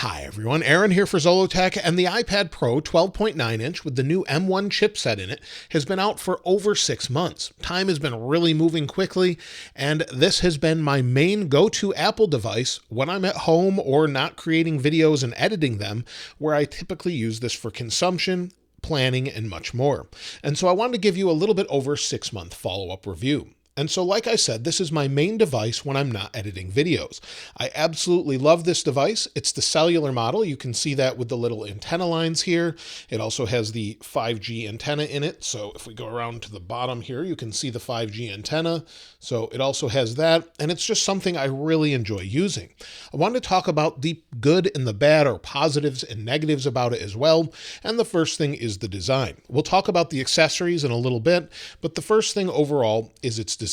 Hi everyone, Aaron here for Zollotech, and the iPad Pro 12.9 inch with the new M1 chipset in it has been out for over 6 months. Time has been really moving quickly, and this has been my main go-to Apple device when I'm at home or not creating videos and editing them, where I typically use this for consumption, planning, and much more. And so I wanted to give you a little bit over 6-month follow-up review. And so, like I said, this is my main device when I'm not editing videos. I absolutely love this device. It's the cellular model. You can see that with the little antenna lines here. It also has the 5G antenna in it. So if we go around to the bottom here, you can see the 5G antenna. So it also has that, and it's just something I really enjoy using. I wanted to talk about the good and the bad, or positives and negatives about it as well. And the first thing is the design. We'll talk about the accessories in a little bit, but the first thing overall is its design.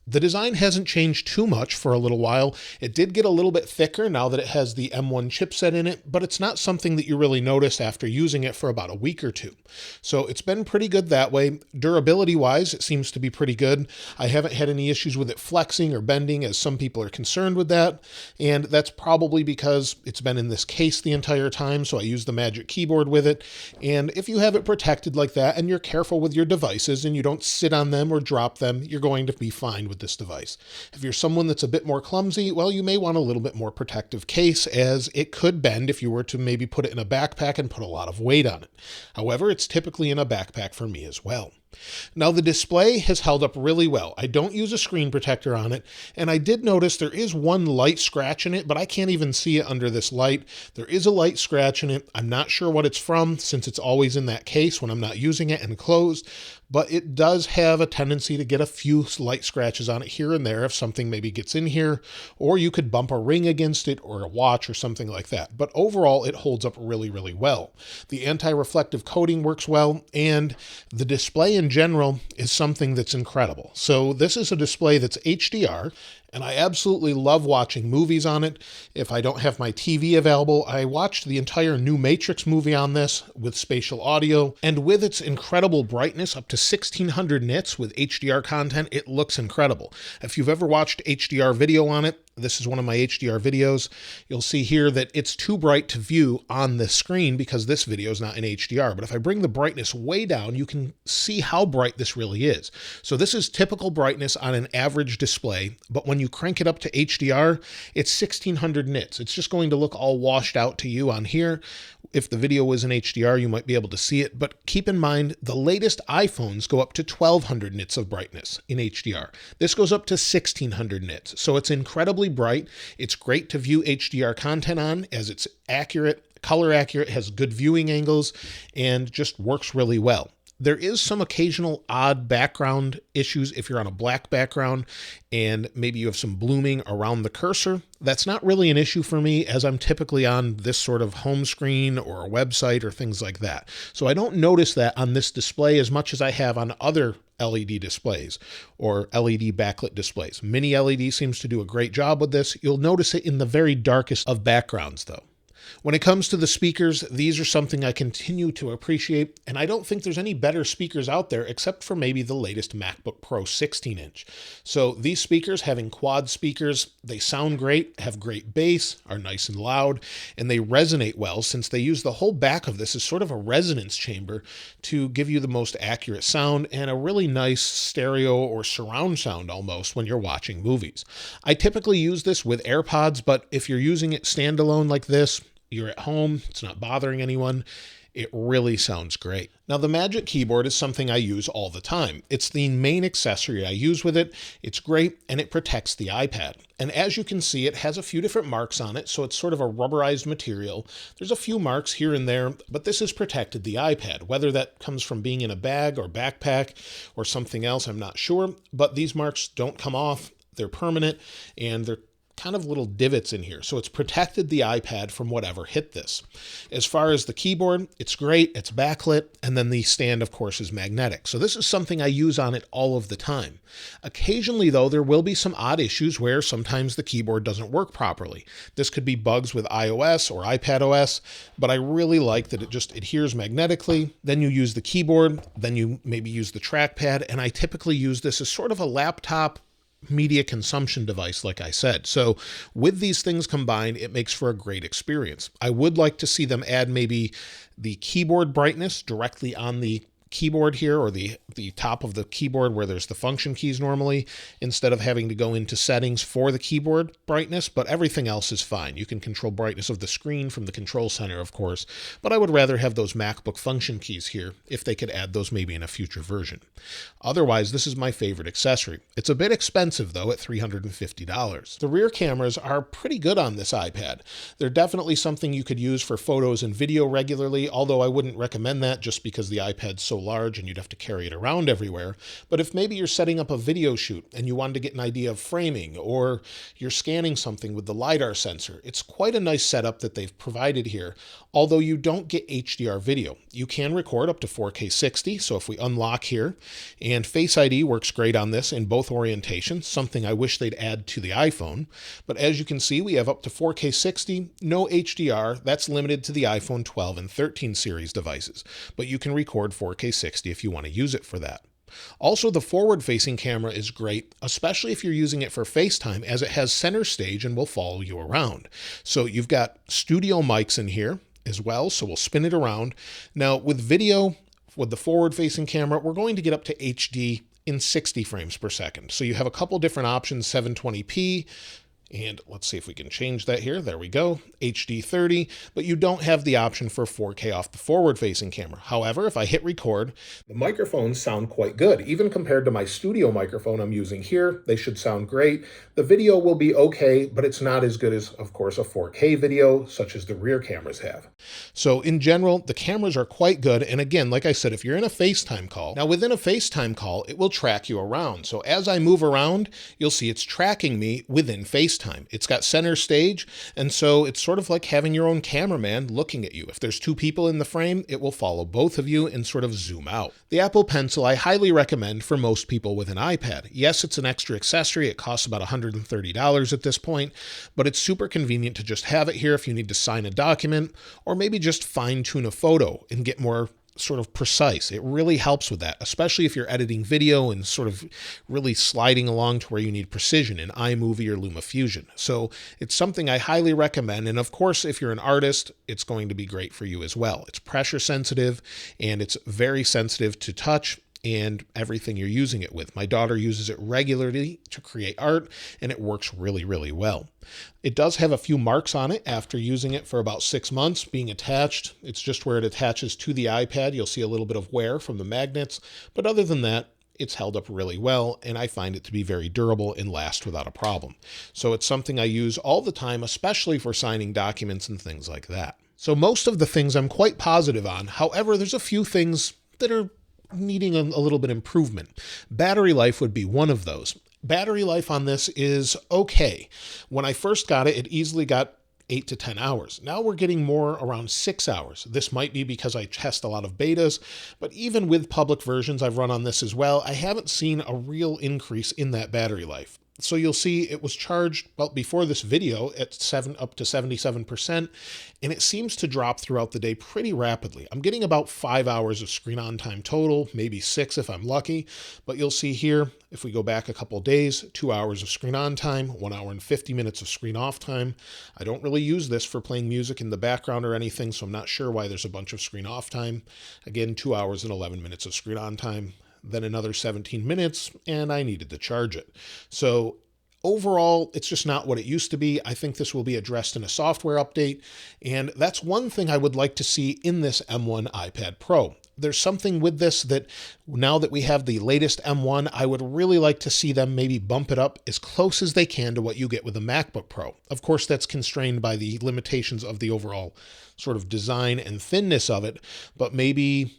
The design hasn't changed too much for a little while. It did get a little bit thicker now that it has the M1 chipset in it, but it's not something that you really notice after using it for about a week or two. So it's been pretty good that way. Durability-wise, it seems to be pretty good. I haven't had any issues with it flexing or bending, as some people are concerned with that, and that's probably because it's been in this case the entire time, so I use the Magic Keyboard with it. And if you have it protected like that and you're careful with your devices and you don't sit on them or drop them, you're going to be fine with this device. If you're someone that's a bit more clumsy, well, you may want a little bit more protective case, as it could bend if you were to maybe put it in a backpack and put a lot of weight on it. However, it's typically in a backpack for me as well. Now, the display has held up really well. I don't use a screen protector on it, and I did notice there is one light scratch in it, but I can't even see it under this light. There is a light scratch in it. I'm not sure what it's from, since it's always in that case when I'm not using it and closed, but it does have a tendency to get a few light scratches on it here and there if something maybe gets in here, or you could bump a ring against it or a watch or something like that. But overall, it holds up really, really well. The anti-reflective coating works well, and the display in general is something that's incredible. So this is a display that's HDR, and I absolutely love watching movies on it. If I don't have my TV available, I watched the entire new Matrix movie on this with spatial audio, and with its incredible brightness, up to 1600 nits with HDR content, it looks incredible. If you've ever watched HDR video on it, this is one of my HDR videos, you'll see here that it's too bright to view on the screen because this video is not in HDR. But if I bring the brightness way down, you can see how bright this really is. So this is typical brightness on an average display, but when you crank it up to HDR, it's 1600 nits. It's just going to look all washed out to you on here. If the video was in HDR, you might be able to see it, but keep in mind the latest iPhones go up to 1200 nits of brightness in HDR. This goes up to 1600 nits, so it's incredibly bright. It's great to view HDR content on, as it's accurate, color accurate, has good viewing angles, and just works really well. There is some occasional odd background issues if you're on a black background and maybe you have some blooming around the cursor. That's not really an issue for me, as I'm typically on this sort of home screen or a website or things like that. So I don't notice that on this display as much as I have on other LED displays or LED backlit displays. Mini LED seems to do a great job with this. You'll notice it in the very darkest of backgrounds though. When it comes to the speakers, these are something I continue to appreciate, and I don't think there's any better speakers out there except for maybe the latest MacBook Pro 16-inch. So these speakers, having quad speakers, they sound great, have great bass, are nice and loud, and they resonate well since they use the whole back of this as sort of a resonance chamber to give you the most accurate sound and a really nice stereo or surround sound almost when you're watching movies. I typically use this with AirPods, but if you're using it standalone like this, you're at home, it's not bothering anyone, it really sounds great. Now, the Magic Keyboard is something I use all the time. It's the main accessory I use with it. It's great, and it protects the iPad. And as you can see, it has a few different marks on it, so it's sort of a rubberized material. There's a few marks here and there, but this has protected the iPad. Whether that comes from being in a bag or backpack or something else, I'm not sure, but these marks don't come off. They're permanent, and they're kind of little divots in here. So it's protected the iPad from whatever hit this. As far as the keyboard, it's great. It's backlit. And then the stand, of course, is magnetic. So this is something I use on it all of the time. Occasionally, though, there will be some odd issues where sometimes the keyboard doesn't work properly. This could be bugs with iOS or iPadOS, but I really like that it just adheres magnetically. Then you use the keyboard, then you maybe use the trackpad, and I typically use this as sort of a laptop media consumption device, like I said. So with these things combined, it makes for a great experience. I would like to see them add maybe the keyboard brightness directly on the keyboard here, or the top of the keyboard where there's the function keys normally, instead of having to go into settings for the keyboard brightness, but everything else is fine. You can control brightness of the screen from the control center, of course, but I would rather have those MacBook function keys here if they could add those maybe in a future version. Otherwise, this is my favorite accessory. It's a bit expensive though at $350. The rear cameras are pretty good on this iPad. They're definitely something you could use for photos and video regularly, although I wouldn't recommend that just because the iPad's so large and you'd have to carry it around everywhere. But if maybe you're setting up a video shoot and you wanted to get an idea of framing, or you're scanning something with the LiDAR sensor, it's quite a nice setup that they've provided here. Although you don't get HDR video, you can record up to 4K 60. So if we unlock here, and Face ID works great on this in both orientations, something I wish they'd add to the iPhone. But as you can see, we have up to 4K 60, no HDR. That's limited to the iPhone 12 and 13 series devices, but you can record 4K 60 if you want to use it for that. Also, the forward-facing camera is great, especially if you're using it for FaceTime, as it has center stage and will follow you around. So you've got studio mics in here as well, so we'll spin it around. Now, with video, with the forward-facing camera, we're going to get up to HD in 60 frames per second. So you have a couple different options, 720p, and let's see if we can change that here. There we go, HD 30, but you don't have the option for 4K off the forward-facing camera. However, if I hit record, the microphones sound quite good. Even compared to my studio microphone I'm using here, they should sound great. The video will be okay, but it's not as good as, of course, a 4K video, such as the rear cameras have. So in general, the cameras are quite good. And again, like I said, if you're in a FaceTime call, now within a FaceTime call, it will track you around. So as I move around, you'll see it's tracking me within FaceTime. It's got center stage, and so it's sort of like having your own cameraman looking at you. If there's two people in the frame, it will follow both of you and sort of zoom out. The Apple Pencil I highly recommend for most people with an iPad. Yes, it's an extra accessory. It costs about $130 at this point, but it's super convenient to just have it here if you need to sign a document, or maybe just fine-tune a photo and get more sort of precise. It really helps with that, especially if you're editing video and sort of really sliding along to where you need precision in iMovie or LumaFusion. So it's something I highly recommend. And of course, if you're an artist, it's going to be great for you as well. It's pressure sensitive and it's very sensitive to touch and everything you're using it with. My daughter uses it regularly to create art, and it works really, really well. It does have a few marks on it after using it for about 6 months being attached. It's just where it attaches to the iPad. You'll see a little bit of wear from the magnets, but other than that, it's held up really well, and I find it to be very durable and last without a problem. So it's something I use all the time, especially for signing documents and things like that. So most of the things I'm quite positive on. However, there's a few things that are needing a little bit improvement. Battery life would be one of those. Battery life on this is okay. When I first got it, it easily got 8 to 10 hours. Now we're getting more around 6 hours. This might be because I test a lot of betas, but even with public versions I've run on this as well, I haven't seen a real increase in that battery life. So you'll see it was charged, well, before this video at up to 77%, and it seems to drop throughout the day pretty rapidly. I'm getting about 5 hours of screen on time total, maybe 6 if I'm lucky, but you'll see here, if we go back a couple days, 2 hours of screen on time, 1 hour and 50 minutes of screen off time. I don't really use this for playing music in the background or anything, so I'm not sure why there's a bunch of screen off time. Again, 2 hours and 11 minutes of screen on time. Then another 17 minutes, and I needed to charge it. So overall, it's just not what it used to be. I think this will be addressed in a software update, and that's one thing I would like to see in this M1 iPad Pro. There's something with this that now that we have the latest M1, I would really like to see them maybe bump it up as close as they can to what you get with a MacBook Pro. Of course, that's constrained by the limitations of the overall sort of design and thinness of it, but maybe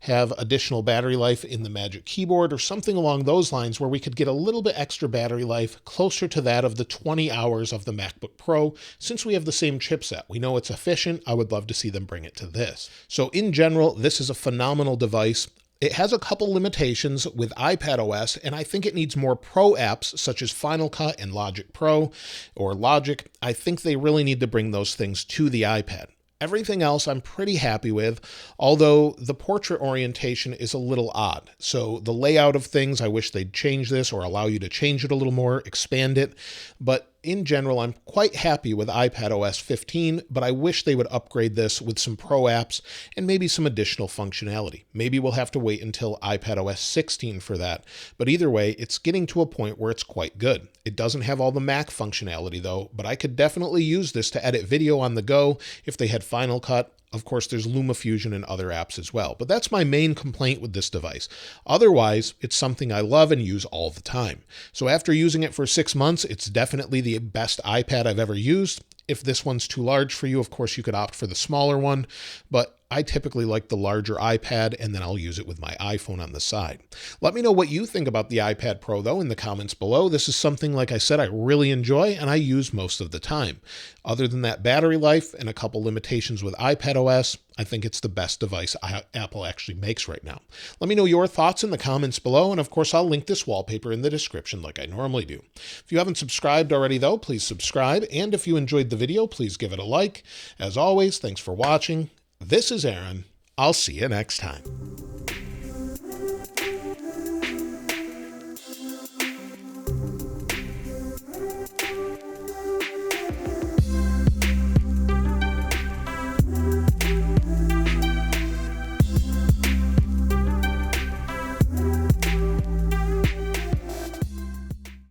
have additional battery life in the Magic Keyboard or something along those lines where we could get a little bit extra battery life closer to that of the 20 hours of the MacBook Pro. Since we have the same chipset, we know it's efficient. I would love to see them bring it to this. So in general, this is a phenomenal device. It has a couple limitations with iPadOS, and I think it needs more pro apps such as Final Cut and Logic Pro or Logic. I think they really need to bring those things to the iPad. Everything else I'm pretty happy with, although the portrait orientation is a little odd. So the layout of things, I wish they'd change this or allow you to change it a little more, expand it. But in general, I'm quite happy with iPadOS 15, but I wish they would upgrade this with some pro apps and maybe some additional functionality. Maybe we'll have to wait until iPadOS 16 for that. But either way, it's getting to a point where it's quite good. It doesn't have all the Mac functionality though, but I could definitely use this to edit video on the go if they had Final Cut. Of course, there's LumaFusion and other apps as well, but that's my main complaint with this device. Otherwise, it's something I love and use all the time. So after using it for 6 months, it's definitely the best iPad I've ever used. If this one's too large for you, of course, you could opt for the smaller one, but I typically like the larger iPad, and then I'll use it with my iPhone on the side. Let me know what you think about the iPad Pro, though, in the comments below. This is something, like I said, I really enjoy and I use most of the time. Other than that battery life and a couple limitations with iPadOS, I think it's the best device Apple actually makes right now. Let me know your thoughts in the comments below, and of course, I'll link this wallpaper in the description like I normally do. If you haven't subscribed already, though, please subscribe, and if you enjoyed the video, please give it a like. As always, thanks for watching. This is Aaron. I'll see you next time.